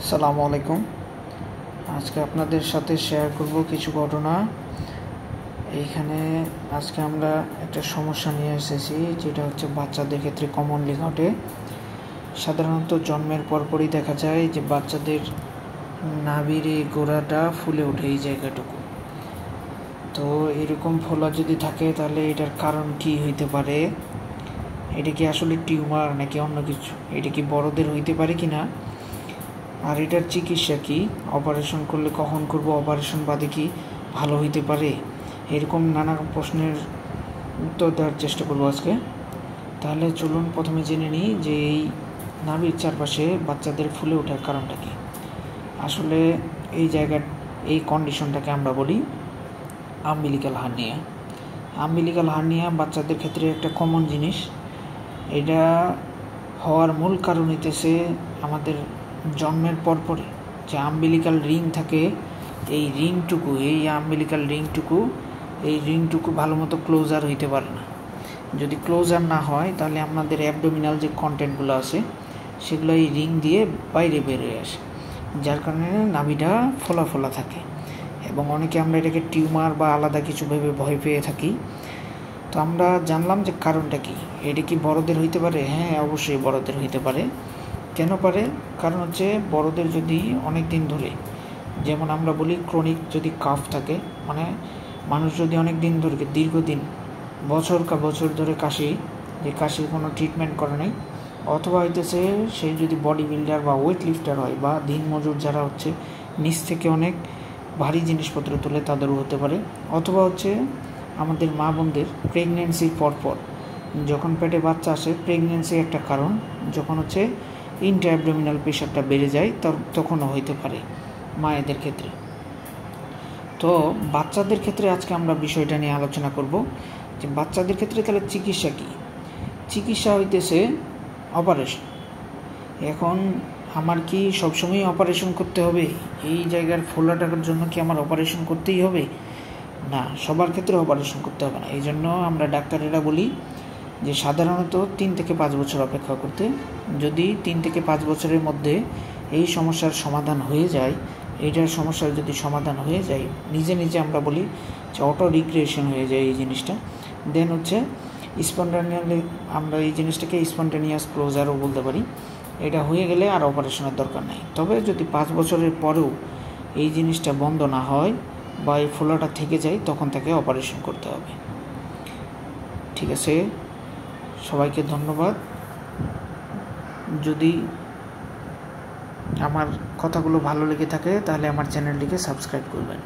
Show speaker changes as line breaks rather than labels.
আসসালামু আলাইকুম। আজকে আপনাদের সাথে শেয়ার করব কিছু ঘটনা। এইখানে আজকে আমরা একটা সমস্যা নিয়ে এসেছি, যেটা হচ্ছে বাচ্চাদের ক্ষেত্রে কমনলি ঘটে। সাধারণত জন্মের পরপরই দেখা যায় যে বাচ্চাদের নাভির এই গোড়াটা ফুলে ওঠে, এই জায়গাটুকু। তো এরকম ফোলা যদি থাকে তাহলে এটার কারণ কি হইতে পারে? এটা কি আসলে টিউমার নাকি অন্য কিছু? এটা কি বড়দের হইতে পারে কি না? আর এটার চিকিৎসা কি? অপারেশন করলে কখন করব? অপারেশন বাদে কি ভালো হইতে পারে? এরকম নানা প্রশ্নের উত্তর দেওয়ার চেষ্টা করব আজকে। তাহলে চলুন প্রথমে জেনে নিই যে এই নাভির চারপাশে বাচ্চাদের ফুলে ওঠার কারণটা কি। আসলে এই কন্ডিশনটাকে আমরা বলি আম্বিলিক্যাল হার্নিয়া। আম্বিলিক্যাল হার্নিয়া বাচ্চাদের ক্ষেত্রে একটা কমন জিনিস। এটা হওয়ার মূল কারণ হইতেছে আমাদের জন্মের পরপরই যে আম্বিলিক্যাল রিং থাকে, এই আম্বিলিক্যাল রিংটুকু ভালো মতো ক্লোজার হইতে পারে না। যদি ক্লোজার না হয় তাহলে আমাদের অ্যাবডোমিনাল যে কন্টেন্টগুলো আছে সেগুলো এই রিং দিয়ে বাইরে বের হয়ে আসে, যার কারণে নাভিটা ফোলা ফোলা থাকে। এবং অনেকে আমরা এটাকে টিউমার বা আলাদা কিছু ভেবে ভয় পেয়ে থাকি। তো আমরা জানলাম যে কারণটা কি। এটা কি বড়দের হইতে পারে? হ্যাঁ, অবশ্যই বড়দের হইতে পারে। কেন পারে? কারণ হচ্ছে বড়দের যদি অনেক দিন ধরে, যেমন আমরা বলি ক্রনিক যদি কাফ থাকে, মানে মানুষ যদি অনেক দিন ধরে দীর্ঘদিন বছর ধরে কাশির কোনো ট্রিটমেন্ট করে নাই, অথবা হইতেছে সেই যদি বডি বিল্ডার বা ওয়েট লিফটার হয়, বা দিনমজুর যারা হচ্ছে নিচ থেকে অনেক ভারী জিনিসপত্র তোলে, তাদেরও হতে পারে। অথবা হচ্ছে আমাদের মা বোনদের প্রেগনেন্সির পরপর যখন পেটে বাচ্চা আসে, প্রেগনেন্সি একটা কারণ, যখন হচ্ছে ইন্ট্রাঅ্যাবডোমিনাল প্রেশারটা বেড়ে যায় তখনও হইতে পারে মায়েদের ক্ষেত্রে। তো বাচ্চাদের ক্ষেত্রে আজকে আমরা বিষয়টা নিয়ে আলোচনা করব যে বাচ্চাদের ক্ষেত্রে তাহলে চিকিৎসা কী। চিকিৎসা হইতেছে অপারেশন। এখন আমার কি সবসময় অপারেশন করতে হবে? এই জায়গার ফোলাটার জন্য কি আমার অপারেশন করতেই হবে? না, সবার ক্ষেত্রে অপারেশন করতে হবে না। এই জন্য আমরা ডাক্তারেরা বলি যে সাধারণত 3 থেকে 5 বছর অপেক্ষা করতে। যদি 3 থেকে 5 বছরের মধ্যে এই সমস্যার সমাধান হয়ে যায়, নিজে নিজে আমরা বলি যে অটো রিক্রিয়েশন হয়ে যায় এই জিনিসটা, দেন হচ্ছে স্পন্টানিয়াসলি আমরা এই জিনিসটাকে স্পন্টানিয়াস ক্লোজারও বলতে পারি। এটা হয়ে গেলে আর অপারেশনের দরকার নেই। তবে যদি 5 বছরের পরেও এই জিনিসটা বন্ধ না হয় বা এই ফোলাটা থেকে যায়, তখন তাকে অপারেশন করতে হবে। ঠিক আছে, সবাইকে ধন্যবাদ। যদি আমার কথাগুলো ভালো লেগে থাকে তাহলে আমার চ্যানেলটিকে সাবস্ক্রাইব করবেন।